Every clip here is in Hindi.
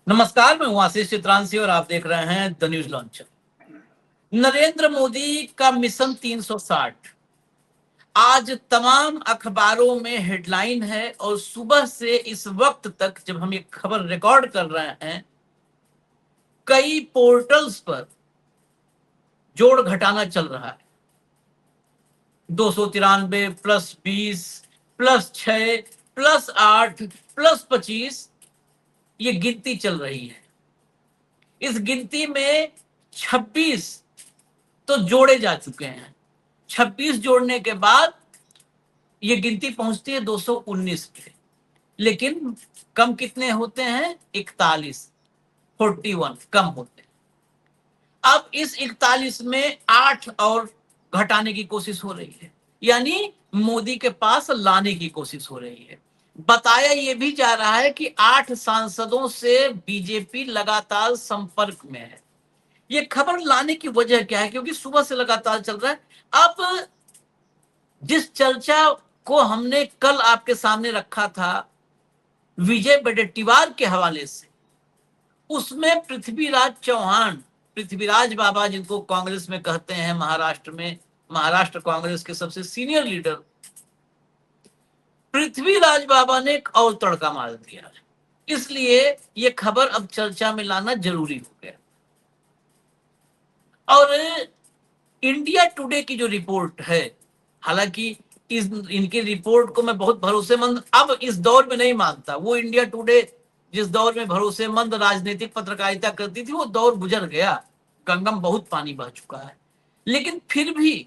नमस्कार, मैं हूं आशीष चित्रांशी और आप देख रहे हैं the news launcher. Narendra Modi का मिशन 360 आज तमाम अखबारों में हेडलाइन है और सुबह से इस वक्त तक जब हम ये खबर रिकॉर्ड कर रहे हैं, कई पोर्टल्स पर जोड़ घटाना चल रहा है। 293 प्लस 20 प्लस 6 प्लस 8 प्लस 25 ये गिनती चल रही है। इस गिनती में 26 तो जोड़े जा चुके हैं। 26 जोड़ने के बाद ये गिनती पहुंचती है 219 पे, लेकिन कम कितने होते हैं? 41, 41 कम होते हैं। अब इस 41 में 8 और घटाने की कोशिश हो रही है, यानी मोदी के पास लाने की कोशिश हो रही है। बताया यह भी जा रहा है कि 8 सांसदों से बीजेपी लगातार संपर्क में है। ये खबर लाने की वजह क्या है? क्योंकि सुबह से लगातार चल रहा है। अब जिस चर्चा को हमने कल आपके सामने रखा था विजय वडेट्टीवार के हवाले से, उसमें पृथ्वीराज चौहान, पृथ्वीराज बाबा जिनको कांग्रेस में कहते हैं, महाराष्ट्र में, महाराष्ट्र कांग्रेस के सबसे सीनियर लीडर पृथ्वीराज बाबा ने एक और तड़का मार दिया। इसलिए ये खबर अब चर्चा में लाना जरूरी हो गया। और इंडिया टुडे की जो रिपोर्ट है, हालांकि इनकी रिपोर्ट को मैं बहुत भरोसेमंद अब इस दौर में नहीं मानता। वो इंडिया टुडे जिस दौर में भरोसेमंद राजनीतिक पत्रकारिता करती थी, वो दौर गुजर गया। गंगम बहुत पानी बह चुका है। लेकिन फिर भी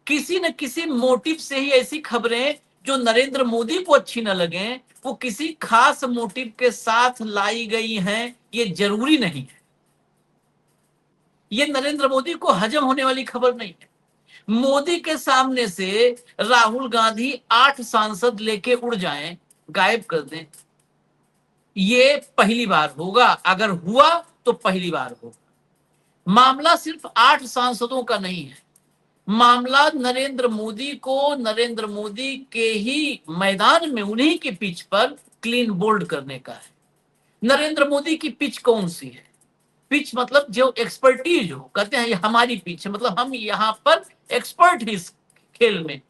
किसी न किसी मोटिव से ही ऐसी खबरें जो नरेंद्र मोदी को अच्छी न लगे, वो किसी खास मोटिव के साथ लाई गई हैं, ये जरूरी नहीं है। ये नरेंद्र मोदी को हजम होने वाली खबर नहीं है। मोदी के सामने से राहुल गांधी 8 सांसद लेके उड़ जाएं, गायब कर दें, ये पहली बार होगा। अगर हुआ तो पहली बार होगा। मामला सिर्फ 8 सांसदों का नहीं है, मामला नरेंद्र मोदी को नरेंद्र मोदी के ही मैदान में, उन्हीं की पिच पर क्लीन बोल्ड करने का है। नरेंद्र मोदी की पिच कौन सी है? पिच मतलब जो एक्सपर्टीज हो, कहते हैं ये हमारी पिच है, मतलब हम यहां पर एक्सपर्ट हैं इस खेल में,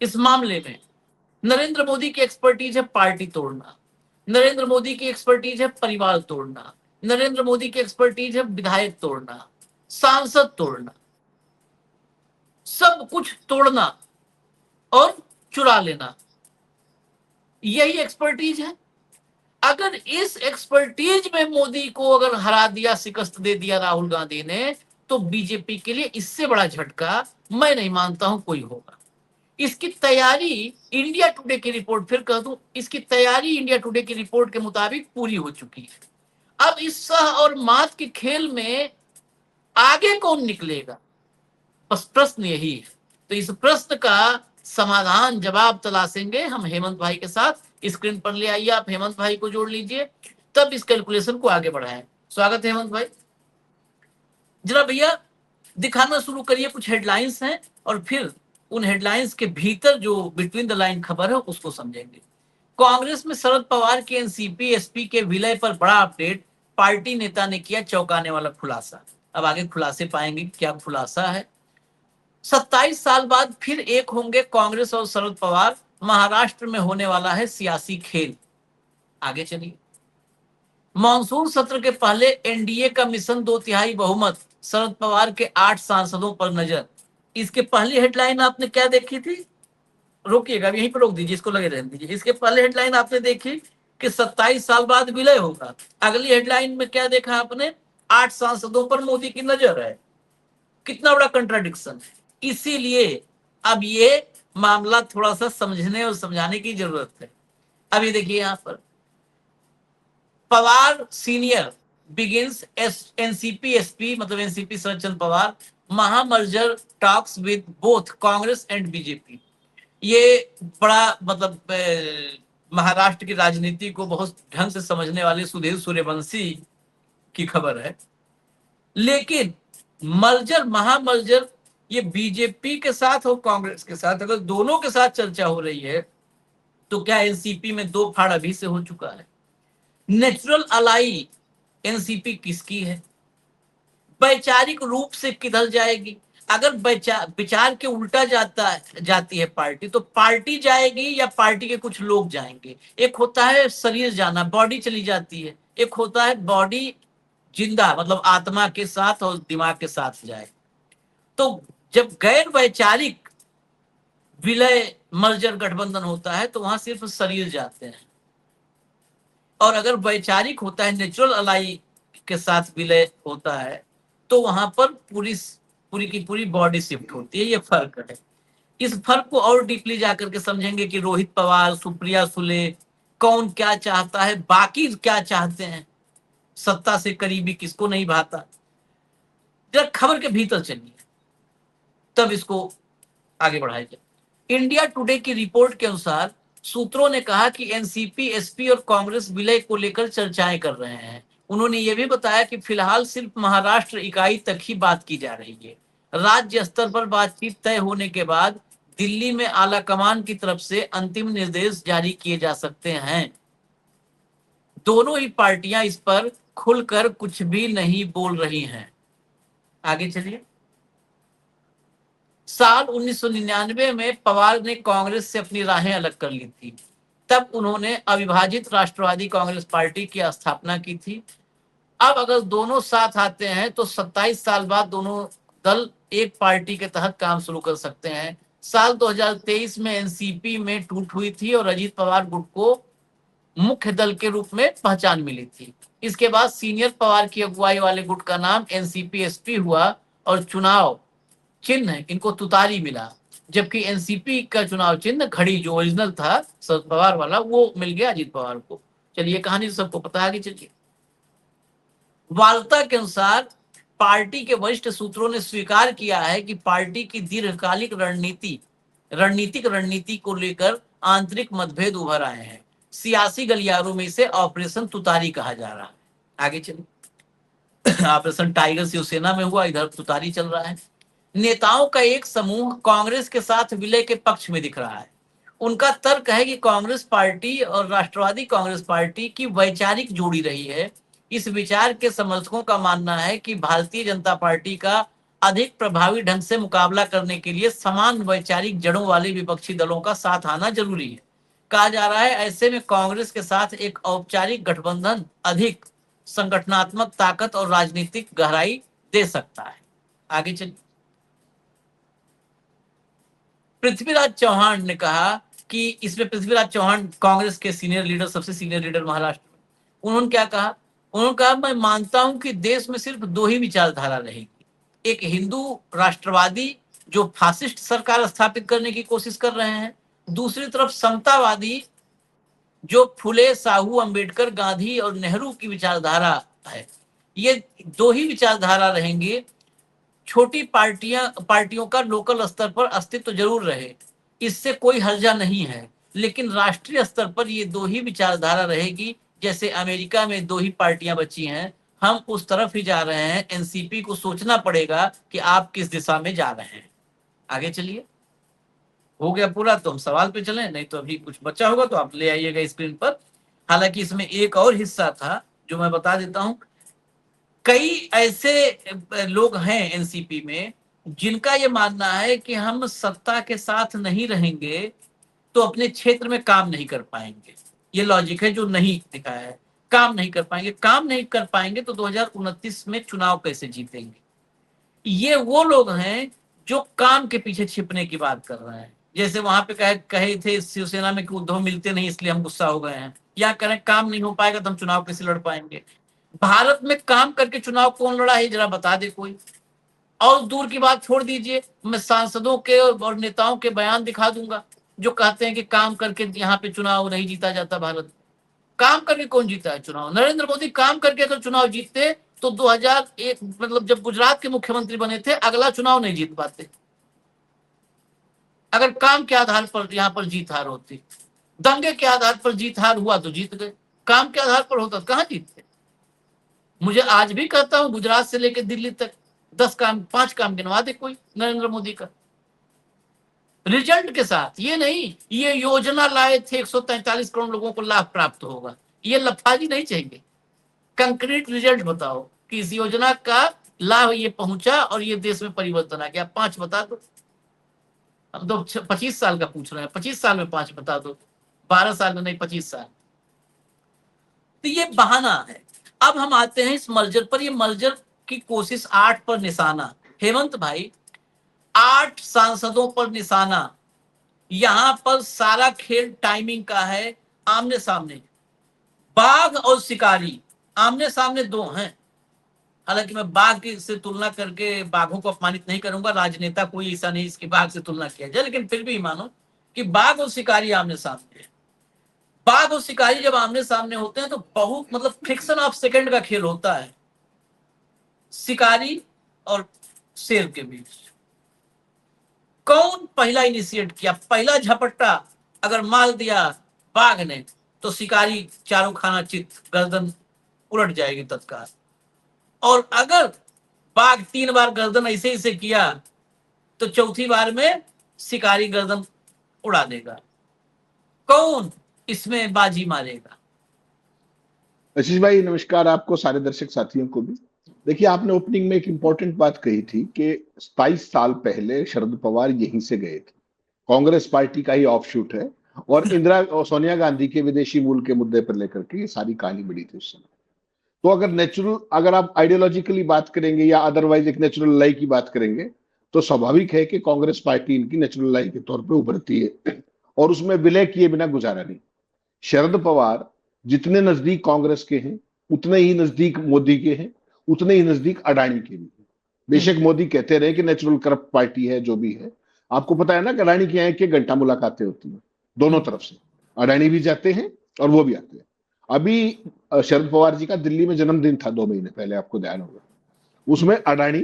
इस मामले में। नरेंद्र मोदी की एक्सपर्टीज है पार्टी तोड़ना, नरेंद्र मोदी की एक्सपर्टीज है परिवार तोड़ना, नरेंद्र मोदी की एक्सपर्टीज है विधायक तोड़ना, सांसद तोड़ना, सब कुछ तोड़ना और चुरा लेना, यही एक्सपर्टीज है। अगर इस एक्सपर्टीज में मोदी को अगर हरा दिया, शिकस्त दे दिया राहुल गांधी ने, तो बीजेपी के लिए इससे बड़ा झटका मैं नहीं मानता हूं कोई होगा। इसकी तैयारी इंडिया टुडे की रिपोर्ट, फिर कह दूं, इसकी तैयारी इंडिया टुडे की रिपोर्ट के मुताबिक पूरी हो चुकी है। अब इस सह और मात के खेल में आगे कौन निकलेगा, बस प्रश्न यही है। तो इस प्रश्न का समाधान, जवाब तलाशेंगे हम हेमंत भाई के साथ। स्क्रीन पर ले आइए, आप हेमंत भाई को जोड़ लीजिए, तब इस कैलकुलेशन को आगे बढ़ाएं। स्वागत है हेमंत भाई। जरा भैया दिखाना शुरू करिए, कुछ हेडलाइंस हैं और फिर उन हेडलाइंस के भीतर जो बिटवीन द लाइन खबर है उसको समझेंगे। कांग्रेस में शरद पवार के एनसीपी एसपी के विलय पर बड़ा अपडेट, पार्टी नेता ने किया चौंकाने वाला खुलासा। अब आगे खुलासे पाएंगे क्या खुलासा है। 27 साल बाद फिर एक होंगे कांग्रेस और शरद पवार, महाराष्ट्र में होने वाला है सियासी खेल। आगे चलिए। मॉनसून सत्र के पहले एनडीए का मिशन 2/3 बहुमत, शरद पवार के 8 सांसदों पर नजर। इसके पहली हेडलाइन आपने क्या देखी थी? रोकिएगा, यहीं पर रोक दीजिए, इसको लगे रहने दीजिए। इसके पहले हेडलाइन आपने देखी कि 27 साल बाद विलय होगा। अगली हेडलाइन में क्या देखा आपने? 8 सांसदों पर मोदी की नजर है। कितना बड़ा कंट्राडिक्शन है। इसीलिए अब ये मामला थोड़ा सा समझने और समझाने की जरूरत है। अब ये देखिए यहां पर, Pawar senior begins NCP SP, मतलब एनसीपी शरद चंद्र पवार, महामर्जर talks with both Congress and BJP. ये बड़ा मतलब महाराष्ट्र की राजनीति को बहुत ढंग से समझने वाले सुधीर सूर्यवंशी की खबर है। लेकिन मर्जर, महामर्जर, ये बीजेपी के साथ और कांग्रेस के साथ, अगर दोनों के साथ चर्चा हो रही है तो क्या एनसीपी में 2 फाड़ अभी से हो चुका है? नेचुरल अलाई एनसीपी किसकी है? वैचारिक रूप से किधर जाएगी? अगर विचार के उल्टा जाती है पार्टी, तो पार्टी जाएगी या पार्टी के कुछ लोग जाएंगे? एक होता है शरीर जाना, बॉडी चली जाती है, एक होता है बॉडी जिंदा, मतलब आत्मा के साथ और दिमाग के साथ जाए। तो जब गैर वैचारिक विलय मर्जर गठबंधन होता है तो वहां सिर्फ शरीर जाते हैं, और अगर वैचारिक होता है, नेचुरल अलाई के साथ विलय होता है, तो वहां पर पूरी पूरी की पूरी बॉडी शिफ्ट होती है। ये फर्क है। इस फर्क को और डीपली जाकर के समझेंगे कि रोहित पवार, सुप्रिया सुले, कौन क्या चाहता है, बाकी क्या चाहते हैं, सत्ता से करीबी किसको नहीं भाता। जरा खबर के भीतर चलिए, तब इसको आगे बढ़ाया जाए। इंडिया टुडे की रिपोर्ट के अनुसार सूत्रों ने कहा कि एनसीपी, एसपी और कांग्रेस विलय को लेकर चर्चाएं कर रहे हैं। उन्होंने ये भी बताया कि फिलहाल सिर्फ महाराष्ट्र इकाई तक ही बात की जा रही है। राज्य स्तर पर बातचीत तय होने के बाद दिल्ली में आला कमान की तरफ से अंतिम निर्देश जारी किए जा सकते हैं। दोनों ही पार्टियां इस पर खुलकर कुछ भी नहीं बोल रही हैं। आगे चलिए। साल 1999 में पवार ने कांग्रेस से अपनी राहें अलग कर ली थी। तब उन्होंने अविभाजित राष्ट्रवादी कांग्रेस पार्टी की स्थापना की थी। अब अगर दोनों साथ आते हैं तो 27 साल बाद दोनों दल एक पार्टी के तहत काम शुरू कर सकते हैं। साल 2023 में एनसीपी में टूट हुई थी और अजीत पवार गुट को मुख्य दल के रूप में पहचान मिली थी। इसके बाद सीनियर पवार की अगुवाई वाले गुट का नाम एनसीपी एसपी हुआ और चुनाव चिन्ह इनको तुतारी मिला, जबकि एनसीपी का चुनाव चिन्ह घड़ी जो ओरिजिनल था शरद पवार वाला, वो मिल गया अजीत पवार को। चलिए, कहानी सबको पता है। आगे चलिए। वार्ता के अनुसार पार्टी के वरिष्ठ सूत्रों ने स्वीकार किया है कि पार्टी की दीर्घकालिक रणनीतिक रणनीति को लेकर आंतरिक मतभेद उभर आए हैं। सियासी गलियारों में इसे ऑपरेशन तुतारी कहा जा रहा है। आगे चलिए। ऑपरेशन टाइगर शिवसेना में हुआ, इधर तुतारी चल रहा है। नेताओं का एक समूह कांग्रेस के साथ विलय के पक्ष में दिख रहा है। उनका तर्क है कि कांग्रेस पार्टी और राष्ट्रवादी कांग्रेस पार्टी की वैचारिक जोड़ी रही है। इस विचार के समर्थकों का मानना है कि भारतीय जनता पार्टी का अधिक प्रभावी ढंग से मुकाबला करने के लिए समान वैचारिक जड़ों वाले विपक्षी दलों का साथ आना जरूरी है। कहा जा रहा है ऐसे में कांग्रेस के साथ एक औपचारिक गठबंधन अधिक संगठनात्मक ताकत और राजनीतिक गहराई दे सकता है। आगे चलिए। पृथ्वीराज चौहान ने कहा कि इसमें पृथ्वीराज चौहान कांग्रेस के सीनियर लीडर, सबसे सीनियर लीडर महाराष्ट्र में, उन्होंने क्या कहा? उन्होंने कहा मैं मानता हूं कि देश में सिर्फ दो ही विचारधारा रहेगी, एक हिंदू राष्ट्रवादी जो फासिस्ट सरकार स्थापित करने की कोशिश कर रहे हैं, दूसरी तरफ समतावादी जो फुले, साहू, अंबेडकर, गांधी और नेहरू की विचारधारा है। ये दो ही विचारधारा रहेंगे। छोटी पार्टियों का लोकल स्तर पर अस्तित्व जरूर रहे, इससे कोई हर्जा नहीं है, लेकिन राष्ट्रीय स्तर पर ये दो ही विचारधारा रहेगी। जैसे अमेरिका में दो ही पार्टियां बची हैं, हम उस तरफ ही जा रहे हैं। एनसीपी को सोचना पड़ेगा कि आप किस दिशा में जा रहे हैं। आगे चलिए। हो गया पूरा, तो हम सवाल पे चलें, नहीं तो अभी कुछ बचा होगा तो आप ले आइएगा स्क्रीन पर। हालांकि इसमें एक और हिस्सा था जो मैं बता देता हूं। कई ऐसे लोग हैं एनसीपी में जिनका ये मानना है कि हम सत्ता के साथ नहीं रहेंगे तो अपने क्षेत्र में काम नहीं कर पाएंगे। ये लॉजिक है जो नहीं दिखाया है। काम नहीं कर पाएंगे तो 2029 में चुनाव कैसे जीतेंगे? ये वो लोग हैं जो काम के पीछे छिपने की बात कर रहे हैं। जैसे वहां पे कहे थे शिवसेना में कि उद्धव मिलते नहीं इसलिए हम गुस्सा हो गए हैं, या करें काम नहीं हो पाएगा तो हम चुनाव कैसे लड़ पाएंगे? भारत में काम करके चुनाव कौन लड़ा है, जरा बता दे कोई। और दूर की बात छोड़ दीजिए, मैं सांसदों के और नेताओं के बयान दिखा दूंगा जो कहते हैं कि काम करके यहाँ पे चुनाव नहीं जीता जाता। भारत काम करके कौन जीता है चुनाव? नरेंद्र मोदी काम करके अगर चुनाव जीतते तो 2001 मतलब जब गुजरात के मुख्यमंत्री बने थे, अगला चुनाव नहीं जीत पाते। अगर काम के आधार पर यहाँ पर जीत हार होती, दंगे के आधार पर जीत हार हुआ तो जीत गए, काम के आधार पर होता कहां जीतते? मुझे आज भी कहता हूं गुजरात से लेकर दिल्ली तक 5 काम गिनवा दे कोई नरेंद्र मोदी का रिजल्ट के साथ। ये नहीं ये योजना लाए थे 143 करोड़ लोगों को लाभ प्राप्त होगा, ये लफाजी नहीं चाहिए, कंक्रीट रिजल्ट बताओ कि इस योजना का लाभ ये पहुंचा और ये देश में परिवर्तन आ गया। 5 बता दो। हम तो 25 साल का पूछ रहे हैं, 25 साल में 5 बता दो, 12 साल में नहीं, 25 साल। तो ये बहाना है। अब हम आते हैं इस मर्जर पर। ये मर्जर की कोशिश 8 पर निशाना। हेमंत भाई, 8 सांसदों पर निशाना। यहां पर सारा खेल टाइमिंग का है। आमने सामने बाघ और शिकारी, आमने सामने दो हैं। हालांकि मैं बाघ की से तुलना करके बाघों को अपमानित नहीं करूंगा, राजनेता कोई ऐसा नहीं इसकी बाघ से तुलना किया जाए, लेकिन फिर भी मानो कि बाघ और शिकारी आमने सामने है। बाघ और शिकारी जब आमने सामने होते हैं तो बहुत मतलब फ्रिक्शन ऑफ सेकंड का खेल होता है शिकारी और शेर के बीच। कौन पहला इनिशिएट किया? पहला झपट्टा अगर मार दिया बाघ ने तो शिकारी चारों खाना चित, गर्दन उलट जाएगी तत्काल। और अगर बाघ 3 बार गर्दन ऐसे ऐसे किया तो चौथी बार में शिकारी गर्दन उड़ा देगा। कौन इसमें बाजी मारेगा? आशीष भाई नमस्कार, आपको सारे दर्शक साथियों को भी। देखिए, आपने ओपनिंग में एक इंपॉर्टेंट बात कही थी कि 27 साल पहले शरद पवार यहीं से गए थे। कांग्रेस पार्टी का ही ऑफशूट है और इंदिरा और सोनिया गांधी के विदेशी मूल के मुद्दे पर लेकर के ये सारी कहानी बड़ी थी उस समय। तो अगर आप आइडियोलॉजिकली बात करेंगे या अदरवाइज एक नेचुरल लाई की बात करेंगे तो स्वाभाविक है कि कांग्रेस पार्टी इनकी नेचुरल लाई के तौर पर उभरती है और उसमें विलय किए बिना गुजारा नहीं। शरद पवार जितने नजदीक कांग्रेस के हैं उतने ही नजदीक मोदी के हैं, उतने ही नजदीक अडानी के भी हैं। बेशक मोदी कहते रहे कि नेचुरल करप्ट पार्टी है, जो भी है। आपको पता है ना कि अडानी की यहाँ एक घंटा मुलाकातें होती हैं दोनों तरफ से। अडानी भी जाते हैं और वो भी आते हैं। अभी शरद पवार जी का दिल्ली में जन्मदिन था 2 महीने पहले, आपको ध्यान होगा। उसमें अडानी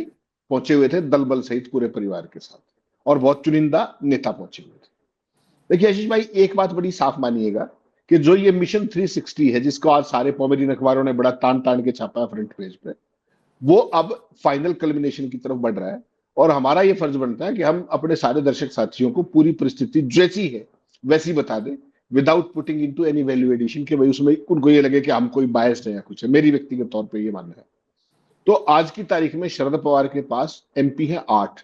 पहुंचे हुए थे दल बल सहित पूरे परिवार के साथ और बहुत चुनिंदा नेता पहुंचे हुए थे। देखिए आशीष भाई, एक बात बड़ी साफ मानिएगा कि जो ये मिशन 360 है, जिसको आज सारे पॉमेरियन अखबारों ने बड़ा तान तान के छापा है फ्रंट पेज पे, वो अब फाइनल कल्मिनेशन की तरफ बढ़ रहा है। और हमारा ये फर्ज बनता है कि हम अपने सारे दर्शक साथियों को पूरी परिस्थिति जैसी है वैसी बता दें, without putting into any value addition, कि भाई उसमें उनको ये लगे कि हम कोई बायस्ड है या कुछ है। मेरी व्यक्तिगत तौर पर ये मानना है। तो आज की तारीख में शरद पवार के पास एमपी है 8,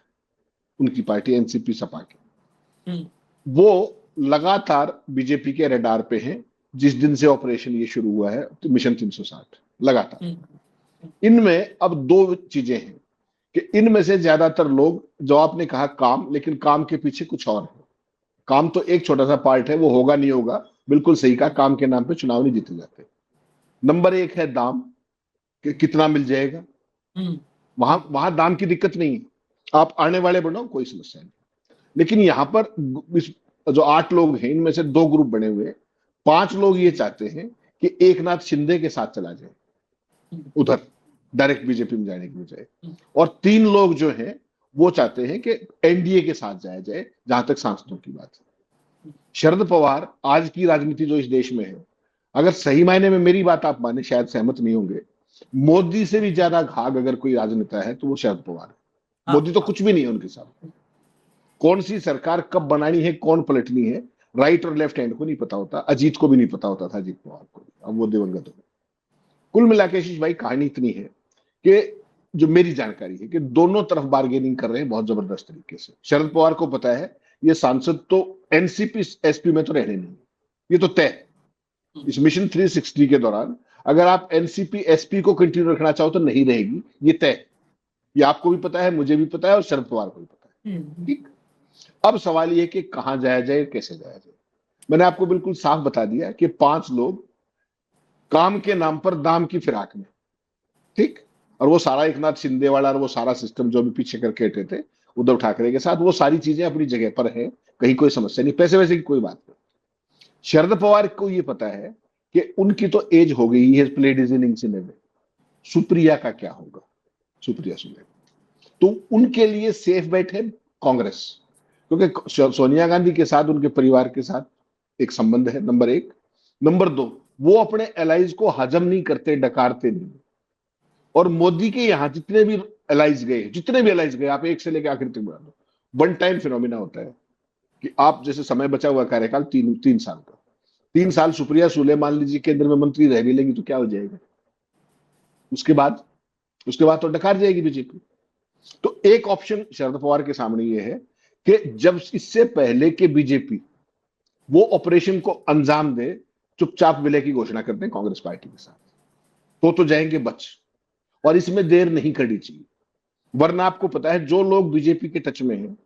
उनकी पार्टी एनसीपी सपा की। वो लगातार बीजेपी के रडार पे हैं जिस दिन से ऑपरेशन ये शुरू हुआ है, तो मिशन 360 लगातार। इनमें अब 2 चीजें हैं कि इनमें से ज्यादातर लोग, जो आपने कहा काम, लेकिन काम के पीछे कुछ और है। काम तो एक छोटा सा पार्ट है, वो होगा नहीं होगा, बिल्कुल सही कहा। काम के नाम पे चुनाव नहीं जीते जाते। नंबर 1 है दाम, कि कितना मिल जाएगा। वहां दाम की दिक्कत नहीं है, आप आने वाले बढ़ो, कोई समस्या नहीं। लेकिन यहां पर जो 8 लोग हैं, इनमें से 2 ग्रुप बने हुए। 5 लोग ये चाहते हैं कि एकनाथ शिंदे के साथ चला जाए, उधर डायरेक्ट बीजेपी में जाने की बजाय। और 3 लोग जो हैं वो चाहते हैं कि एनडीए के साथ जाया जाए, जहां तक सांसदों की बात है। शरद पवार आज की राजनीति जो इस देश में है, अगर सही मायने में मेरी बात आप माने, शायद सहमत नहीं होंगे, मोदी से भी ज्यादा घाघ अगर कोई राजनेता है तो वो शरद पवार है। मोदी तो कुछ भी नहीं है उनके साथ। कौन सी सरकार कब बनानी है, कौन पलटनी है, राइट और लेफ्ट हैंड को नहीं पता होता। अजीत को भी नहीं पता होता था, अजीत पवार को, अब वो दिवंगत हो गए। कुल मिलाकर आशीष भाई कहानी इतनी है कि जो मेरी जानकारी है कि दोनों तरफ बार्गेनिंग कर रहे हैं बहुत जबरदस्त तरीके से। शरद पवार को पता है ये सांसद तो एनसीपी एसपी में तो रहने नहीं, ये तो तय है। इस मिशन 360 के दौरान अगर आप एनसीपी एसपी को कंटिन्यू रखना चाहो तो नहीं रहेगी, ये तय। ये आपको भी पता है, मुझे भी पता है और शरद पवार को भी पता है। ठीक। अब सवाल ये कि कहां जाया जाए, कैसे जाया जाए। मैंने आपको बिल्कुल साफ बता दिया कि 5 लोग काम के नाम पर दाम की फिराक में, ठीक। और वो सारा एकनाथ शिंदे वाला और वो सारा सिस्टम जो भी पीछे करके हटे थे उद्धव ठाकरे के साथ, वो सारी चीजें अपनी जगह पर है, कहीं कोई समस्या नहीं, पैसे वैसे की कोई बात नहीं। शरद पवार को ये पता है कि उनकी तो एज हो गई है, प्लेड हिज इनिंग्स इन ए वे। सुप्रिया का क्या होगा, सुप्रिया सुले, तो उनके लिए सेफ बेट है कांग्रेस, क्योंकि सोनिया गांधी के साथ, उनके परिवार के साथ एक संबंध है, नंबर 1। नंबर 2, वो अपने एलाइज को हजम नहीं करते, डकारते नहीं। और मोदी के यहां जितने भी एलाइज गए, आप 1 से लेकर आखिर तक बढ़ा दो, वन टाइम फिनोमिना होता है कि आप जैसे समय बचा हुआ कार्यकाल 3 साल का, 3 साल सुप्रिया सुले मान लीजिए केंद्र में मंत्री रह भी लेंगी तो क्या हो जाएगा? उसके बाद तो डकार जाएगी बीजेपी। तो एक ऑप्शन शरद पवार के सामने ये है कि जब इससे पहले के बीजेपी वो ऑपरेशन को अंजाम दे, चुपचाप विलय की घोषणा कर दें कांग्रेस पार्टी के साथ, तो जाएंगे बच। और इसमें देर नहीं करनी चाहिए, वरना आपको पता है जो लोग बीजेपी के टच में हैं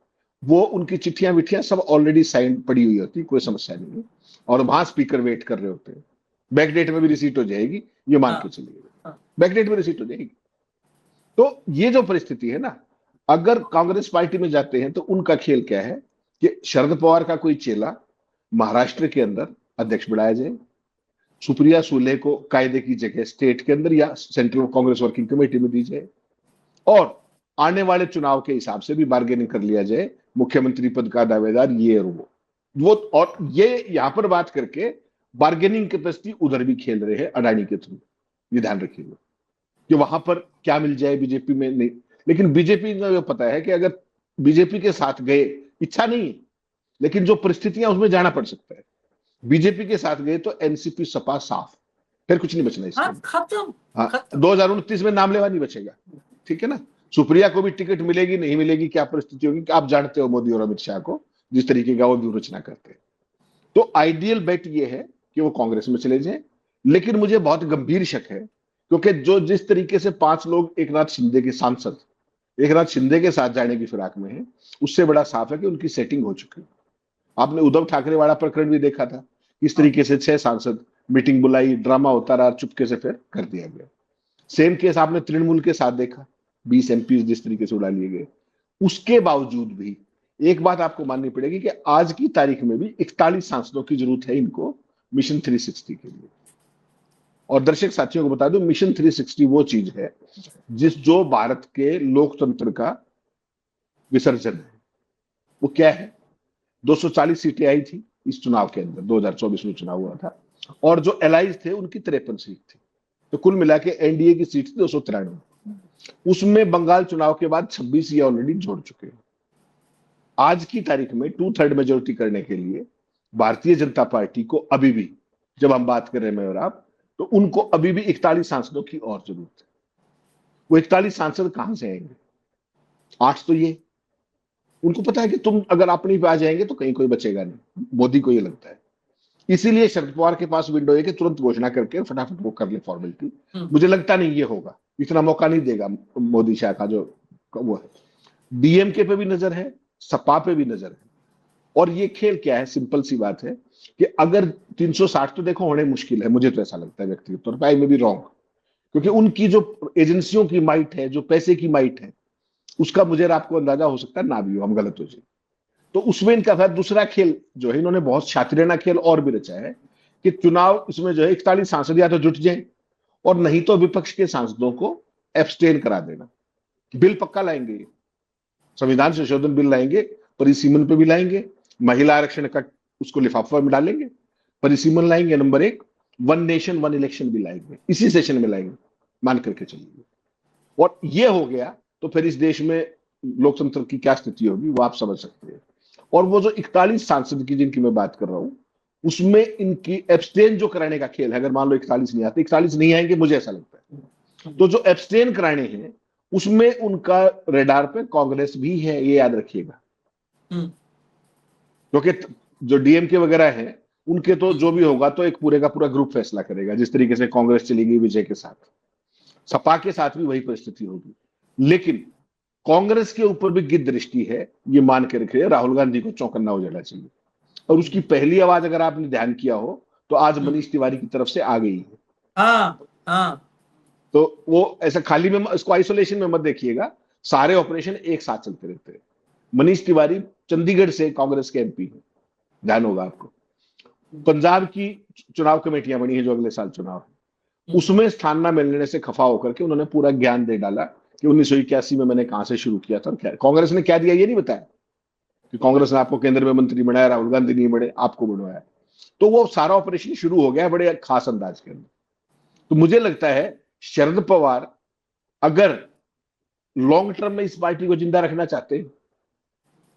वो उनकी चिट्ठियां विट्ठियां सब ऑलरेडी साइन पड़ी हुई होती, कोई समस्या नहीं है, और वहां स्पीकर वेट कर रहे होते हैं। बैकडेट में भी रिसीट हो जाएगी, ये मान के चलिए, बैकडेट में रिसीट हो जाएगी। तो ये जो परिस्थिति है ना, अगर कांग्रेस पार्टी में जाते हैं तो उनका खेल क्या है कि शरद पवार का कोई चेला महाराष्ट्र के अंदर अध्यक्ष बनाया जाए, सुप्रिया सुले को कायदे की जगह स्टेट के अंदर या सेंट्रल कांग्रेस वर्किंग कमेटी में दी जाए, और आने वाले चुनाव के हिसाब से भी बार्गेनिंग कर लिया जाए, मुख्यमंत्री पद का दावेदार ये और वो। और ये यहां पर बात करके बार्गेनिंग कैपेसिटी उधर भी खेल रहे हैं अडानी के थ्रू, ये ध्यान रखिएगा कि वहां पर क्या मिल जाए बीजेपी में नहीं। लेकिन बीजेपी को पता है कि अगर बीजेपी के साथ गए, इच्छा नहीं है लेकिन जो परिस्थितियां उसमें जाना पड़ सकता है, बीजेपी के साथ गए तो एनसीपी सपा साफ, फिर कुछ नहीं बचना इसमें। खत्म। हाँ, 2029 में नाम लेवा नहीं बचेगा, ठीक है ना। सुप्रिया को भी टिकट मिलेगी नहीं मिलेगी, क्या परिस्थिति होगी आप जानते हो, मोदी और अमित शाह को जिस तरीके का वो व्यूह रचना करते हैं। तो आइडियल बेट ये है कि वो कांग्रेस में चले जाएं, लेकिन मुझे बहुत गंभीर शक है क्योंकि जो जिस तरीके से 5 लोग एकनाथ शिंदे के सांसद एकनाथ शिंदे के साथ जाने की फिराक में है, उससे बड़ा साफ है कि उनकी सेटिंग हो चुकी है। आपने उद्धव ठाकरे वाला प्रकरण भी देखा था, किस तरीके से 6 सांसद मीटिंग बुलाई, ड्रामा होता रहा, चुपके से फिर कर दिया गया। सेम केस आपने तृणमूल के साथ देखा, 20 एमपी जिस तरीके से उड़ा लिए गए। उसके बावजूद भी एक बात आपको माननी पड़ेगी कि आज की तारीख में भी 41 सांसदों की जरूरत है इनको मिशन 360 के लिए। और दर्शक साथियों को बता दूं, मिशन 360 वो चीज है जो भारत के लोकतंत्र का विसर्जन है। वो क्या है? 240 सीटें आई थी इस चुनाव के अंदर, 2024 में चुनाव हुआ था, और जो एलाइज थे उनकी 53 सीट थी, तो कुल मिला के एनडीए की सीट थी 293। उसमें बंगाल चुनाव के बाद 26 ये ऑलरेडी जोड़ चुके हैं। आज की तारीख में 2/3 मेजोरिटी करने के लिए भारतीय जनता पार्टी को अभी भी, जब हम बात कर रहे हैं मैं और आप, तो उनको अभी भी 41 सांसदों की और जरूरत है। वो 41 सांसद कहां से आएंगे? 8 तो ये, उनको पता है कि तुम अगर अपनी पे आ जाएंगे तो कहीं कोई बचेगा नहीं, मोदी को ये लगता है। इसीलिए शरद पवार के पास विंडो है कि तुरंत घोषणा करके फटाफट वो कर ले फॉर्मेलिटी। मुझे लगता नहीं ये होगा, इतना मौका नहीं देगा मोदी शाह का जो वो है। डीएमके पे भी नजर है, सपा पे भी नजर है। और ये खेल क्या है? सिंपल सी बात है कि अगर 360 तो देखो होने मुश्किल है, मुझे तो ऐसा लगता है व्यक्तिगत तौर पर, आई में भी रॉन्ग, क्योंकि उनकी जो एजेंसियों की माइट है, जो पैसे की माइट है, उसका मुझे आपको अंदाजा हो सकता है ना भी हो, हम गलत हो जाए। तो उसमें इनका फिर दूसरा खेल जो है, इन्होंने बहुत शातिराना खेल और भी रचा है कि चुनाव इसमें जो है 41 सांसद या तो जुट जाए और नहीं तो विपक्ष के सांसदों को एब्सटेन करा देना। बिल पक्का लाएंगे, संविधान संशोधन बिल लाएंगे, परिसीमन पे भी लाएंगे, महिला आरक्षण का उसको लिफाफा में डालेंगे, परिसीमन लाएंगे, number 1 one nation one election भी लाएंगे, इसी सेशन में लाएंगे, मान करके चलिए। और ये हो गया तो फिर इस देश में लोकतंत्र की क्या स्थिति होगी वो आप समझ सकते हैं। और वो जो 41 सांसद की जिनकी मैं बात कर रहा हूं, उसमें इनकी एब्सटेन जो कराने का खेल है, अगर मान लो 41 नहीं आते, 41 नहीं आएंगे मुझे ऐसा लगता है, तो जो एब्सटेन कराने हैं उसमें उनका रेडार पे कांग्रेस भी है, ये याद रखिएगा। क्योंकि जो डीएमके वगैरह है उनके तो जो भी होगा तो एक पूरे का पूरा ग्रुप फैसला करेगा, जिस तरीके से कांग्रेस चली गई विजय के साथ, सपा के साथ भी वही परिस्थिति होगी। लेकिन कांग्रेस के ऊपर भी गिद्ध दृष्टि है, ये मान के रखिए, राहुल गांधी को चौकन्ना हो जाना चाहिए। और उसकी पहली आवाज अगर आपने ध्यान किया हो तो आज मनीष तिवारी की तरफ से आ गई है। तो वो ऐसा खाली में इसको आइसोलेशन में मत देखिएगा, सारे ऑपरेशन एक साथ चलते रहते हैं। मनीष तिवारी चंडीगढ़ से कांग्रेस के एमपी है, ध्यान होगा आपको। पंजाब की चुनाव कमेटियां बनी है जो अगले साल चुनाव है, उसमें स्थान न मिलने से खफा होकर के उन्होंने पूरा ज्ञान दे डाला कि 1981 में मैंने कहां से शुरू किया था, कांग्रेस ने क्या दिया ये नहीं बताया कि कांग्रेस ने आपको केंद्र में मंत्री बनाया, राहुल गांधी नहीं बने, आपको बनवाया। तो वो सारा ऑपरेशन शुरू हो गया बड़े खास अंदाज के अंदर। तो मुझे लगता है शरद पवार अगर लॉन्ग टर्म में इस पार्टी को जिंदा रखना चाहते हैं,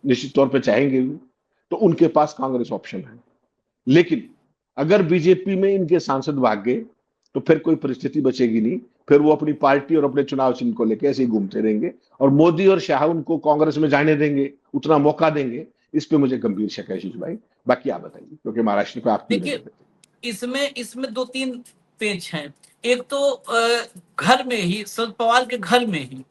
निश्चित तौर पर चाहेंगे, तो उनके पास कांग्रेस ऑप्शन है। लेकिन अगर बीजेपी में इनके सांसद भाग गए तो फिर कोई परिस्थिति बचेगी नहीं, फिर वो अपनी पार्टी और अपने चुनाव चिन्ह को लेकर ऐसे ही घूमते रहेंगे और मोदी और शाह उनको कांग्रेस में जाने देंगे, उतना मौका देंगे, इस पे मुझे गंभीर शक है आशीष भाई। बाकी आप बताइए, क्योंकि महाराष्ट्र पे आपकी देखिए, इसमें इसमें दो तीन पेच हैं। एक तो घर में ही, शरद पवार के घर में ही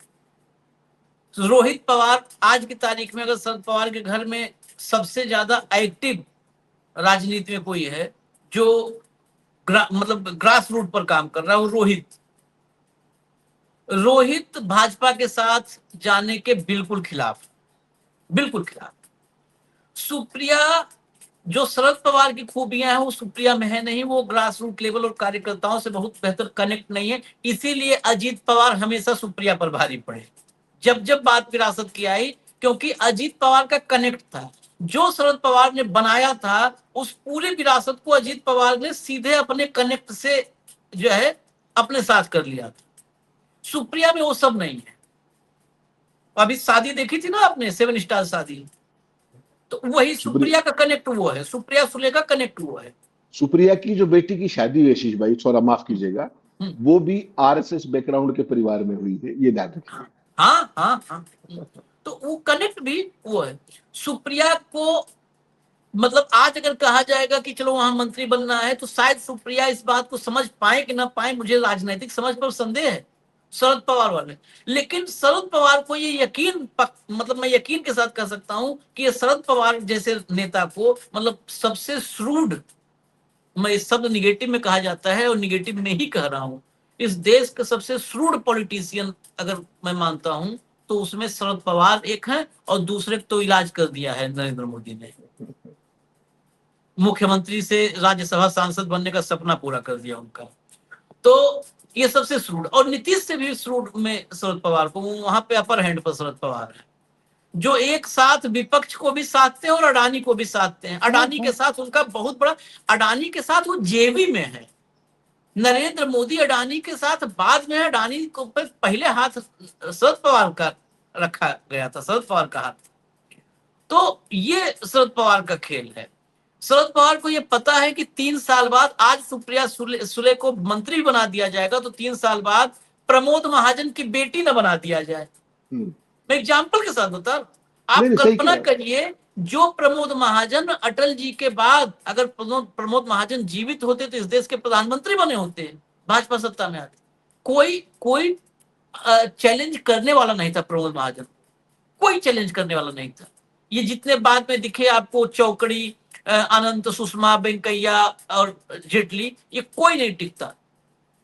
रोहित पवार, आज की तारीख में अगर शरद पवार के घर में सबसे ज्यादा एक्टिव राजनीति में कोई है जो मतलब ग्रास रूट पर काम कर रहा है, वो रोहित भाजपा के साथ जाने के बिल्कुल खिलाफ, बिल्कुल खिलाफ। सुप्रिया, जो शरद पवार की खूबियां हैं वो सुप्रिया में है नहीं, वो ग्रास रूट लेवल और कार्यकर्ताओं से बहुत बेहतर कनेक्ट नहीं है, इसीलिए अजीत पवार हमेशा सुप्रिया पर भारी पड़े जब जब बात विरासत की आई, क्योंकि अजीत पवार का कनेक्ट था। जो शरद पवार ने बनाया था उस पूरी विरासत को अजीत पवार ने सीधे अपने कनेक्ट से जो है अपने साथ कर लिया था। सुप्रिया में वो सब नहीं है। अभी शादी देखी थी ना आपने, 7 स्टार शादी, तो वही सुप्रिया का कनेक्ट वो है, सुप्रिया सुले का कनेक्ट वो है। सुप्रिया की जो बेटी की शादी हुई आशीष भाई, थोड़ा माफ कीजिएगा, वो भी आरएसएस बैकग्राउंड के परिवार में हुई है, ये याद रखिए। हाँ हाँ हाँ, तो वो कनेक्ट भी वो है। सुप्रिया को मतलब आज अगर कहा जाएगा कि चलो वहां मंत्री बनना है, तो शायद सुप्रिया इस बात को समझ पाए कि ना पाए, मुझे राजनीतिक समझ पर संदेह है शरद पवार वाले। लेकिन शरद पवार को ये यकीन, मतलब मैं यकीन के साथ कह सकता हूं कि ये शरद पवार जैसे नेता को, मतलब सबसे श्रूड, मैं इस शब्द निगेटिव में कहा जाता है और निगेटिव नहीं कह रहा हूं, इस देश के सबसे श्रूड पॉलिटिशियन अगर मैं मानता हूं तो उसमें शरद पवार एक है, और दूसरे तो इलाज कर दिया है नरेंद्र मोदी ने, मुख्यमंत्री से राज्यसभा सांसद बनने का सपना पूरा कर दिया उनका। तो ये सबसे श्रूड, और नीतीश से भी श्रूड में शरद पवार को, वहां पे अपर हैंड पर शरद पवार है, जो एक साथ विपक्ष को भी साधते हैं और अडानी को भी साधते हैं। अडानी के साथ उनका बहुत बड़ा, अडानी के साथ वो जेबी में है। नरेंद्र मोदी अडानी के साथ बाद में, अडानी को पहले हाथ शरद पवार का रखा गया था, शरद पवार का हाथ। तो ये शरद पवार का खेल है। शरद पवार को ये पता है कि 3 साल बाद, आज सुप्रिया सुले को मंत्री बना दिया जाएगा तो 3 साल बाद प्रमोद महाजन की बेटी न बना दिया जाए। मैं एग्जाम्पल के साथ बता, आप कल्पना करिए, जो प्रमोद महाजन अटल जी के बाद, अगर प्रमोद महाजन जीवित होते तो इस देश के प्रधानमंत्री बने होते, भाजपा सत्ता में आती। कोई चैलेंज करने वाला नहीं था प्रमोद महाजन, कोई चैलेंज करने वाला नहीं था। ये जितने बाद में दिखे आपको, चौकड़ी, अनंत, सुषमा, वेंकैया और जेटली, ये कोई नहीं टिकता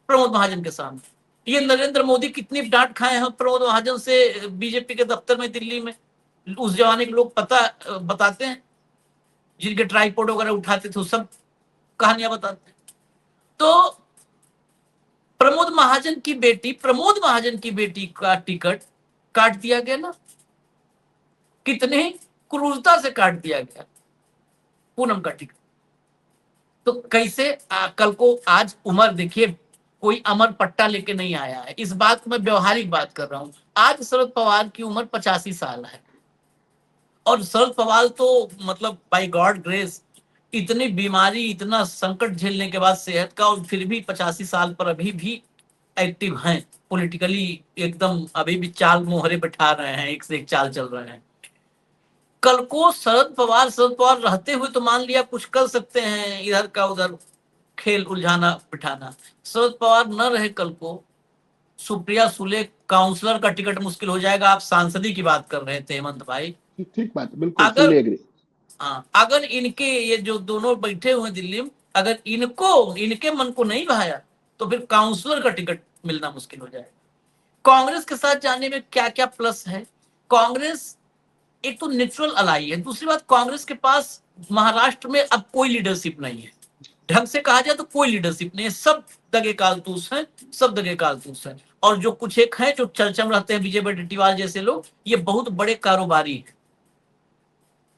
प्रमोद महाजन के सामने। ये नरेंद्र मोदी कितनी डांट खाए हैं प्रमोद महाजन से बीजेपी के दफ्तर में दिल्ली में, उस जमाने के लोग बताते हैं, जिनके ट्राइपॉड वगैरह उठाते थे, सब कहानियां बताते हैं। तो प्रमोद महाजन की बेटी का टिकट काट दिया गया ना, कितने क्रूरता से काट दिया गया पूनम का टिकट। तो कैसे कल को, आज उम्र देखिए, कोई अमर पट्टा लेके नहीं आया है, इस बात में व्यवहारिक बात कर रहा हूं। आज शरद पवार की उम्र 85 साल है, और शरद पवार तो मतलब बाय गॉड ग्रेस, इतनी बीमारी, इतना संकट झेलने के बाद सेहत का, और फिर भी 85 साल पर अभी भी एक्टिव हैं पॉलिटिकली, एकदम अभी भी चाल मोहरे बैठा रहे हैं, एक से एक चाल चल रहे हैं। कल को शरद पवार रहते हुए तो मान लिया कुछ कर सकते हैं, इधर का उधर खेल उलझाना बिठाना। शरद पवार न रहे कल को, सुप्रिया सुले काउंसलर का टिकट मुश्किल हो जाएगा। आप सांसदी की बात कर रहे थे हेमंत भाई, ठीक बात, बिल्कुल अगर इनके ये जो दोनों बैठे हुए दिल्ली में, अगर इनके मन को नहीं भाया तो फिर काउंसलर का टिकट मिलना मुश्किल हो जाएगा। कांग्रेस के साथ जाने में क्या क्या प्लस है, कांग्रेस एक तो नेचुरल अलाई है, दूसरी बात कांग्रेस के पास महाराष्ट्र में अब कोई लीडरशिप नहीं है, ढंग से कहा जाए तो कोई लीडरशिप नहीं है, सब दगे कारतूस हैं। और जो कुछ एक है जो चर्चा में रहते हैं, विजय वडेट्टीवार जैसे लोग, ये बहुत बड़े कारोबारी हैं,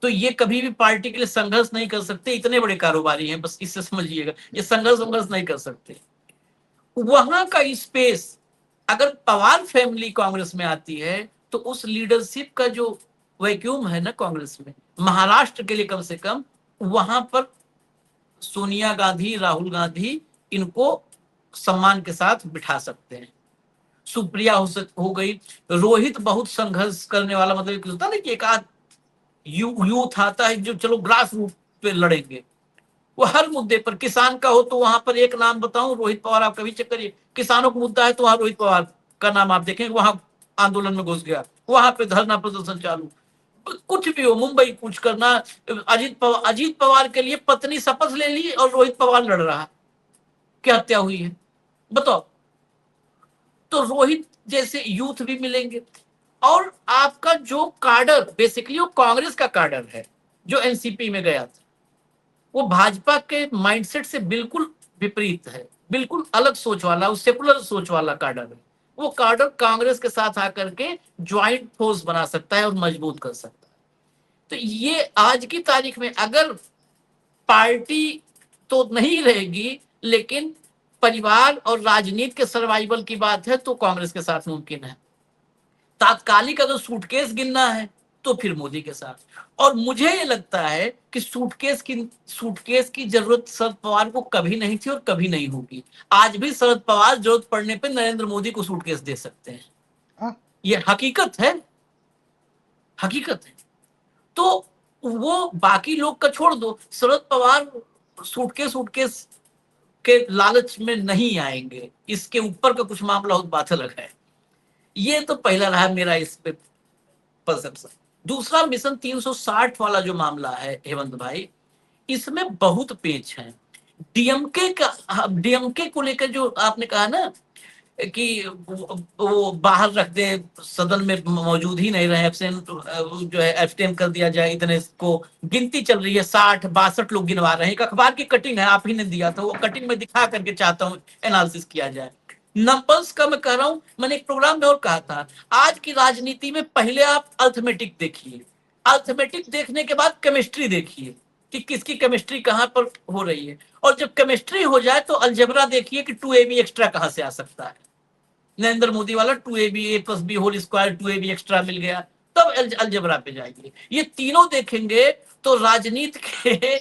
तो ये कभी भी पार्टी के लिए संघर्ष नहीं कर सकते, इतने बड़े कारोबारी हैं, बस इससे समझिएगा, ये संघर्ष नहीं कर सकते। वहां का स्पेस, अगर पवार फैमिली कांग्रेस में आती है तो उस लीडरशिप का जो वैक्यूम है ना कांग्रेस में, महाराष्ट्र के लिए कम से कम, वहां पर सोनिया गांधी, राहुल गांधी इनको सम्मान के साथ बिठा सकते हैं। सुप्रिया हो गई। रोहित बहुत संघर्ष करने वाला, मतलब होता ना कि एक आध यूथ आता है जो चलो ग्रास रूट पे लड़ेंगे, वो हर मुद्दे पर, किसान का हो तो वहां पर एक नाम बताऊं, रोहित पवार। आप कभी चेक करिए, किसानों का मुद्दा है तो वहां रोहित पवार का नाम आप देखेंगे, वहां आंदोलन में घुस गया, वहां पे धरना प्रदर्शन चालू। कुछ भी हो, मुंबई कुछ करना। अजीत पवार के लिए पत्नी शपथ ले ली और रोहित पवार लड़ रहा, क्या हत्या हुई है बताओ। तो रोहित जैसे यूथ भी मिलेंगे। और आपका जो कार्डर, बेसिकली वो कांग्रेस का कार्डर है जो एनसीपी में गया था, वो भाजपा के माइंडसेट से बिल्कुल विपरीत है, बिल्कुल अलग सोच वाला, वो सेकुलर सोच वाला कार्डर है। वो कार्डर कांग्रेस के साथ आकर के ज्वाइंट फोर्स बना सकता है और मजबूत कर सकता है। तो ये आज की तारीख में अगर पार्टी तो नहीं रहेगी, लेकिन परिवार और राजनीति के सर्वाइवल की बात है तो कांग्रेस के साथ मुमकिन है। तात्कालिक अगर सूटकेस गिनना है तो फिर मोदी के साथ। और मुझे ये लगता है कि सूटकेस की जरूरत शरद पवार को कभी नहीं थी और कभी नहीं होगी। आज भी शरद पवार जरूरत पड़ने पे नरेंद्र मोदी को सूटकेस दे सकते हैं। हाँ, ये हकीकत है, हकीकत है। तो वो बाकी लोग का छोड़ दो, शरद पवार सूटकेस के लालच में नहीं आएंगे, इसके ऊपर का कुछ मामला हो बात अलग है। ये तो पहला रहा मेरा इस पे परसेप्शन। दूसरा मिशन 360 वाला जो मामला है हेमंत भाई, इसमें बहुत पेच है। डीएमके को लेकर जो आपने कहा ना कि वो बाहर रख दे, सदन में मौजूद ही नहीं रहे, एब्सेंट जो है एब्सटेन कर दिया जाए, इतने को गिनती चल रही है, 60-62 लोग गिनवा रहे हैं। एक अखबार की कटिंग है, आप ही ने दिया था, वो कटिंग में दिखा करके चाहता हूँ एनालिसिस किया जाए। नंबर्स का मैं कह रहा हूं, मैंने एक प्रोग्राम में और कहा था, आज की राजनीति में पहले आप अर्थमेटिक देखिए, अर्थमेटिक देखने के बाद केमिस्ट्री देखिए कि किसकी केमिस्ट्री कहां पर हो रही है, और जब केमिस्ट्री हो जाए तो अलजेब्रा देखिए कि 2ab एक्स्ट्रा कहां से आ सकता है। नरेंद्र मोदी वाला 2ab a+b whole square 2ab extra मिल गया, तब अलजेब्रा पे जाएंगे। ये तीनों देखेंगे तो राजनीति के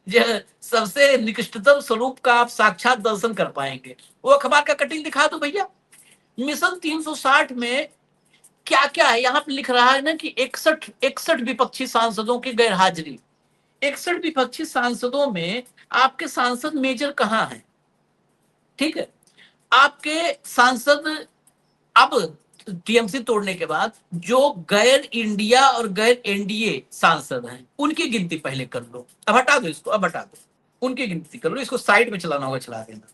जो सबसे निकृष्टतम स्वरूप का आप साक्षात दर्शन कर पाएंगे। वो अखबार का कटिंग दिखा दो भैया। मिशन 360 में क्या क्या है, यहां पे लिख रहा है ना कि 61 विपक्षी सांसदों की गैर हाजिरी। 61 विपक्षी सांसदों में आपके सांसद मेजर कहां है? ठीक है, आपके सांसद अब टीएमसी तोड़ने के बाद जो गैर इंडिया और गैर एनडीए सांसद हैं उनकी गिनती पहले कर लो। अब हटा दो इसको, अब हटा दो, उनकी गिनती कर लो, इसको साइड में चलाना होगा चला देना।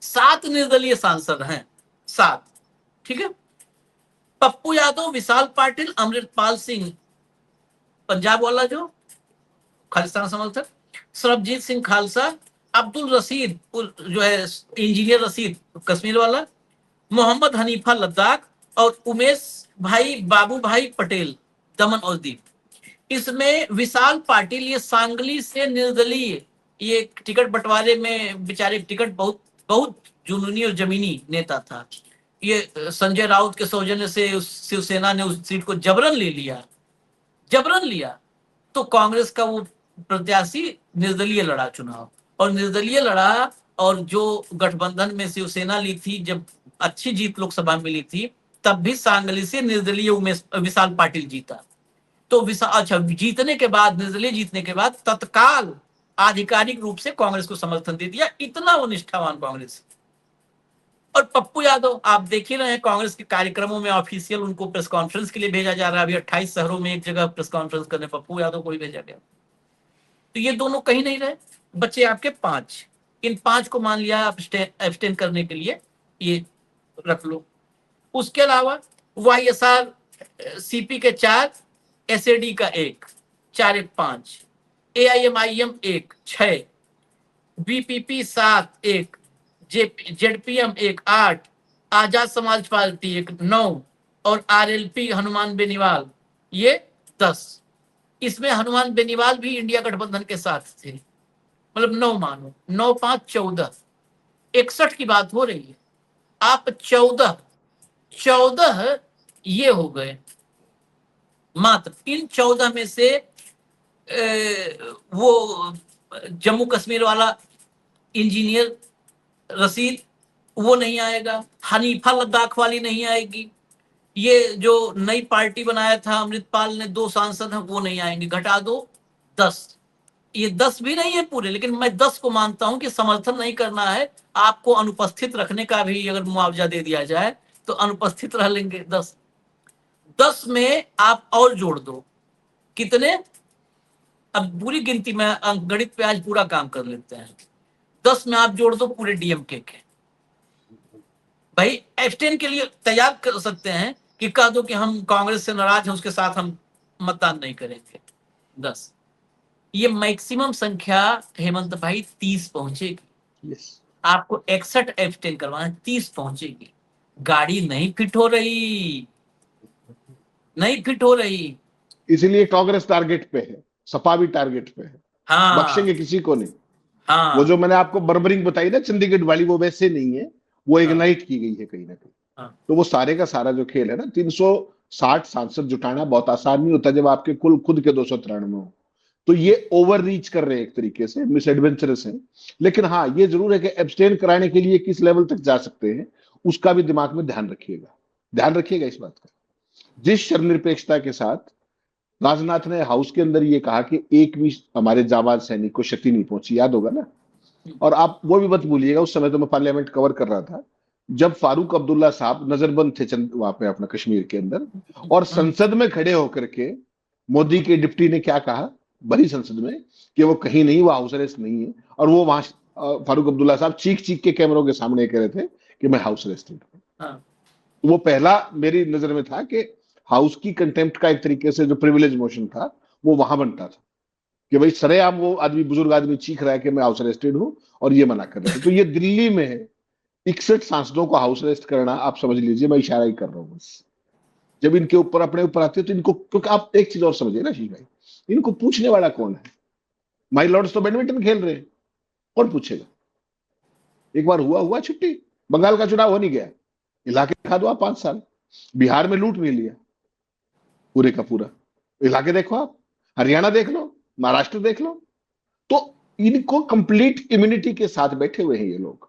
7 निर्दलीय सांसद हैं, 7। ठीक है, पप्पू यादव, विशाल पाटिल, अमृतपाल सिंह पंजाब वाला जो खालिस्तान समर्थक, सरबजीत सिंह खालसा, अब्दुल रशीद जो है इंजीनियर रशीद कश्मीर वाला, मोहम्मद हनीफा लद्दाख, और उमेश भाई बाबू भाई पटेल दमन और दीव। इसमें विशाल पाटिल ये सांगली से निर्दलीय, ये टिकट बंटवारे में बेचारे टिकट बहुत बहुत जुनूनी और जमीनी नेता था। ये संजय राउत के सौजन्य से शिवसेना ने उस सीट को जबरन ले लिया, जबरन लिया। तो कांग्रेस का वो प्रत्याशी निर्दलीय लड़ा चुनाव, और निर्दलीय लड़ा, और जो गठबंधन में शिवसेना ली थी, जब अच्छी जीत लोकसभा में मिली थी, तब भी सांगली से निर्दलीय उमेश विशाल पाटिल जीता। तो अच्छा, जीतने के बाद, निर्दलीय जीतने के बाद तत्काल आधिकारिक रूप से कांग्रेस को समर्थन दे दिया। इतना वो निष्ठावान कांग्रेस। और पप्पू यादव आप देख ही रहे हैं, कांग्रेस के कार्यक्रमों में ऑफिशियल उनको प्रेस कॉन्फ्रेंस के लिए भेजा जा रहा है। अभी 28 शहरों में एक जगह प्रेस कॉन्फ्रेंस करने पप्पू यादव को ही भेजा गया। तो ये दोनों कहीं नहीं रहे, बच्चे आपके 5। इन 5 को मान लिया आप एब्सटेन करने के लिए, ये रख लो। उसके अलावा वाईएसआर सीपी के 4, एसएडी का 1, 4 1 5, AIMIM 1 6, BPP 7 1, ZPM 1 8, Azad Samaj party 1 9, और आरएलपी हनुमान बेनीवाल ये 10। इसमें हनुमान बेनीवाल भी इंडिया गठबंधन के साथ थे, मतलब 9 मानो, 9 5 14, 61 की बात हो रही है। आप 14 ये हो गए मात्र। इन 14 में से वो जम्मू कश्मीर वाला इंजीनियर रसीद वो नहीं आएगा, हनीफा लद्दाख वाली नहीं आएगी, ये जो नई पार्टी बनाया था अमृतपाल ने 2 सांसद हैं वो नहीं आएंगे, घटा दो 10। ये 10 भी नहीं है पूरे, लेकिन मैं 10 को मानता हूं कि समर्थन नहीं करना है, आपको अनुपस्थित रखने का भी अगर मुआवजा दे दिया जाए तो अनुपस्थित रह लेंगे 10। 10 में आप और जोड़ दो कितने, अब पूरी गिनती में गणित पे आज पूरा काम कर लेते हैं। 10 में आप जोड़ दो पूरे डीएमके के, भाई एब्सटेन के लिए तैयार कर सकते हैं कि कह दो कि हम कांग्रेस से नाराज हैं, उसके साथ हम मतदान नहीं करेंगे। 10 ये मैक्सिमम संख्या हेमंत भाई 30 पहुंचेगी। yes. आपको 61 एब्सटेन करवाना, 30 पहुंचेगी। गाड़ी नहीं फिट हो रही, नहीं फिट हो रही, इसलिए कांग्रेस टारगेट पे है, सपा भी टारगेट पे है। हाँ बख्शेंगे किसी को नहीं। हाँ, वो जो मैंने आपको बर्बरिंग बताई ना चंडीगढ़ वाली, वो वैसे नहीं है, वो इग्नाइट की गई है कहीं ना कहीं। हाँ। तो वो सारे का सारा जो खेल है ना, 360 सांसद जुटाना बहुत आसान नहीं होता जब आपके कुल खुद के 293 हो। तो ये ओवर रीच कर रहे हैं, एक तरीके से मिस एडवेंचरस है। लेकिन हाँ, ये जरूर है कि एब्सटेन कराने के लिए किस लेवल तक जा सकते हैं, उसका भी दिमाग में ध्यान रखिएगा, ध्यान रखिएगा इस बात का। जिस शर्मनिरपेक्षता के साथ राजनाथ ने हाउस के अंदर ये कहा कि एक भी हमारे जाबाज सैनिक को क्षति नहीं पहुंची, याद होगा ना। और आप वो भी मत भूलिएगा, उस समय तो मैं पार्लियामेंट कवर कर रहा था जब फारूक अब्दुल्ला साहब नजरबंद थे वहां पे अपना कश्मीर के अंदर, और संसद में खड़े होकर के मोदी के डिप्टी ने क्या कहा बड़ी संसद में कि वो कहीं नहीं, वो हाउस अरेस्ट नहीं है। और वो वहां फारूक अब्दुल्ला साहब चीख चीख के कैमरों के सामने कह रहे थे कि मैं हाउस अरेस्टेड हूं। वो पहला मेरी नजर में था कि हाउस की कंटेम्प्ट का एक तरीके से जो प्रिविलेज मोशन था वो वहां बनता था कि भाई सरेआम वो आदमी, बुजुर्ग आदमी चीख रहा है कि मैं हाउस अरेस्टेड हूं, और ये मना कर रहे थे। तो ये दिल्ली में है, 61 सांसदों को हाउस अरेस्ट करना, आप समझ लीजिए, मैं इशारा ही कर रहा हूं बस। जब इनके ऊपर अपने ऊपर आते हो तो इनको, क्योंकि आप एक चीज और समझिए ना आशीष भाई, इनको पूछने वाला कौन है? माई लॉर्ड्स तो बैडमिंटन खेल रहे हैं, कौन पूछेगा? एक बार हुआ हुआ छुट्टी, बंगाल का चुनाव हो नहीं गया, इलाके खा दो आप 5 साल, बिहार में लूट नहीं लिया पूरे का पूरा, इलाके देखो आप, हरियाणा देख लो, महाराष्ट्र देख लो। तो इनको कंप्लीट इम्यूनिटी के साथ बैठे हुए हैं ये लोग।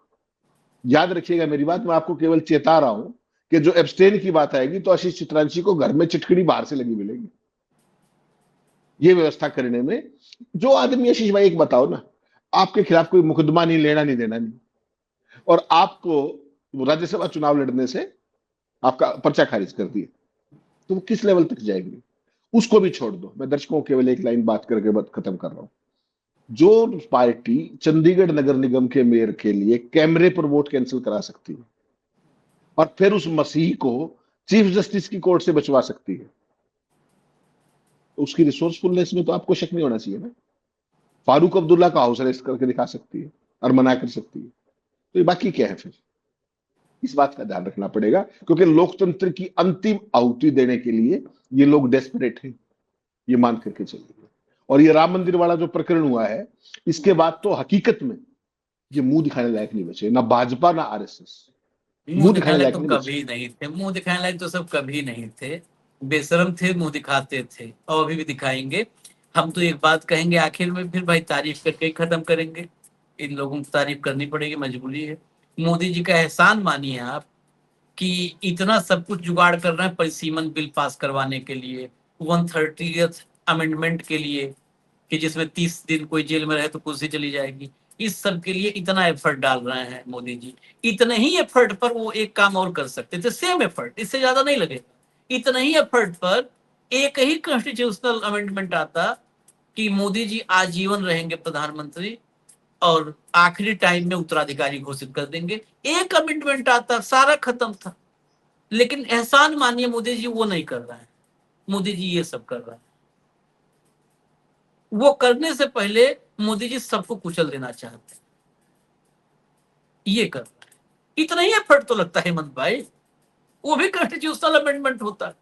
याद रखिएगा मेरी बात, मैं आपको केवल चेता रहा हूं कि जो एब्सटेन की बात आएगी तो आशीष चित्रांशी को घर में चिटकड़ी बाहर से लगी मिलेगी ये व्यवस्था करने में। जो आदमी, आशीष भाई एक बताओ ना, आपके खिलाफ कोई मुकदमा नहीं, लेना नहीं देना नहीं, और आपको राज्यसभा चुनाव लड़ने से आपका पर्चा खारिज कर दिया, तो वो किस लेवल तक जाएंगे? उसको भी छोड़ दो। मैं दर्शकों को केवल एक लाइन बात करके बात खत्म कर रहा हूं। जो पार्टी चंडीगढ़ नगर निगम के मेयर के लिए कैमरे पर वोट कैंसिल करा सकती है और फिर उस मसीह को चीफ जस्टिस की कोर्ट से बचवा सकती है, तो उसकी रिसोर्सफुलनेस में तो आपको शक नहीं होना चाहिए ना। फारूक अब्दुल्ला का हाउस अरेस्ट करके दिखा सकती है और मना कर सकती है, तो ये बाकी क्या है फिर? इस बात का ध्यान रखना पड़ेगा, क्योंकि लोकतंत्र की अंतिम आहुति देने के लिए ये लोग डेस्परेट हैं, ये मान करके चलिए। और ये राम मंदिर वाला जो प्रकरण हुआ है, इसके बाद तो हकीकत में ये मुंह दिखाने लायक नहीं बचे, ना भाजपा ना आरएसएस मुंह मुंह दिखाने दिखाने लायक लायक तो नहीं बचे। कभी नहीं थे, मुंह दिखाने लायक तो सब कभी नहीं थे, बेशरम थे, मुंह दिखाते थे और अभी भी दिखाएंगे। हम तो एक बात कहेंगे आखिर में, फिर भाई तारीफ करके ही खत्म करेंगे, इन लोगों को तारीफ करनी पड़ेगी, मजबूरी है। मोदी जी का एहसान मानिए आप कि इतना सब कुछ जुगाड़ कर रहे हैं परिसीमन बिल पास करवाने के लिए, 130th अमेंडमेंट के लिए, कि जिसमें 30 दिन कोई जेल में रहे तो कुर्सी चली जाएगी। इस सब के लिए इतना एफर्ट डाल रहे हैं मोदी जी। इतने ही एफर्ट पर वो एक काम और कर सकते थे, सेम एफर्ट, इससे ज्यादा नहीं लगेगा। इतने ही एफर्ट पर एक ही कॉन्स्टिट्यूशनल अमेंडमेंट आता कि मोदी जी आजीवन रहेंगे प्रधानमंत्री और आखिरी टाइम में उत्तराधिकारी घोषित कर देंगे। एक अमेंडमेंट आता, सारा खत्म था। लेकिन एहसान मानिए मोदी जी वो नहीं कर रहा है, मोदी जी ये सब कर रहा है। वो करने से पहले मोदी जी सबको कुचल देना चाहते हैं, ये कर रहा है। इतना ही एफर्ट तो लगता है हेमंत भाई, वो भी कॉन्स्टिट्यूशनल अमेंडमेंट होता है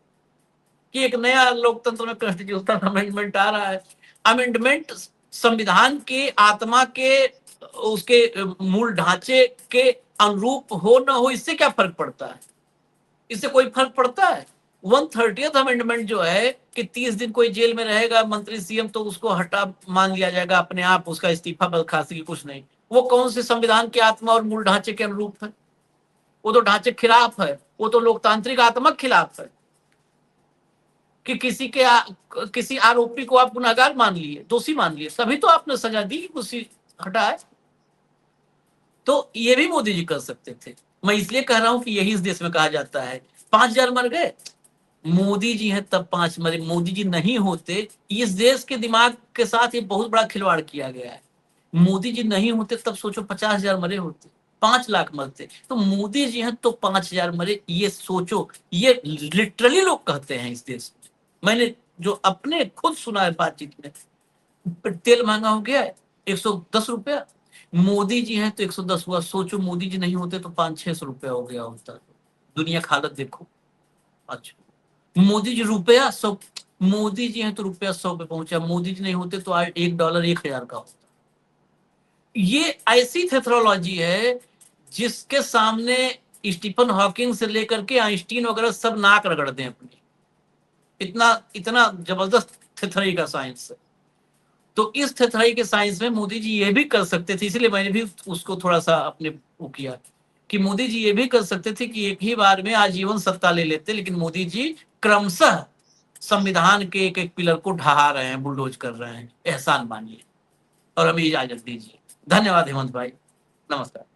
कि एक नया लोकतंत्र में कॉन्स्टिट्यूशनल अमेंडमेंट आ रहा है। अमेंडमेंट संविधान के आत्मा के, उसके मूल ढांचे के अनुरूप हो ना हो, इससे क्या फर्क पड़ता है? इससे कोई फर्क पड़ता है? 130th अमेंडमेंट जो है कि 30 दिन कोई जेल में रहेगा मंत्री सीएम तो उसको हटा मान लिया जाएगा अपने आप, उसका इस्तीफा बर्खास्तगी की कुछ नहीं, वो कौन से संविधान की आत्मा और मूल ढांचे के अनुरूप है? वो तो ढांचे खिलाफ है, वो तो लोकतांत्रिक आत्मा के खिलाफ है कि किसी आरोपी को आप गुनहगार मान लिए, दोषी मान लिए, तभी तो आपने सजा दी, उसी हटाए। तो ये भी मोदी जी कर सकते थे। मैं इसलिए कह रहा हूं कि यही इस देश में कहा जाता है 5,000 मर गए, मोदी जी हैं तब 5 मरे। मोदी जी नहीं होते, इस देश के दिमाग के साथ ये बहुत बड़ा खिलवाड़ किया गया है। मोदी जी नहीं होते तब सोचो 50,000 मरे होते, 5 लाख मरते। तो मोदी जी हैं तो 5,000 मरे, ये सोचो। ये लिटरली लोग कहते हैं इस देश में। मैंने जो अपने खुद सुना है बातचीत में, तेल महंगा हो गया है 110 रुपया, मोदी जी हैं तो 110 हुआ। सोचो मोदी जी नहीं होते तो 500-600 रुपया हो गया होता। दुनिया की हालत देखो। अच्छा, मोदी जी रुपया 100, मोदी जी हैं तो रुपया 100 पे पहुंचा, मोदी जी नहीं होते तो आज $1 1,000 का होता। ये ऐसी थेथरोलॉजी है जिसके सामने स्टीफन हॉकिंग से लेकर के आइंस्टीन वगैरह सब नाक रगड़ दें अपनी। इतना इतना जबरदस्त थेथराई का साइंस है। तो इस थेथराई के साइंस में मोदी जी ये भी कर सकते थे, इसलिए मैंने भी उसको थोड़ा सा अपने वो किया कि मोदी जी ये भी कर सकते थे कि एक ही बार में आजीवन सत्ता ले लेते, लेकिन मोदी जी क्रमशः संविधान के एक एक पिलर को ढहा रहे हैं, बुलडोज कर रहे हैं। एहसान मानिए और हमें इजाजत दीजिए। धन्यवाद हेमंत भाई, नमस्कार।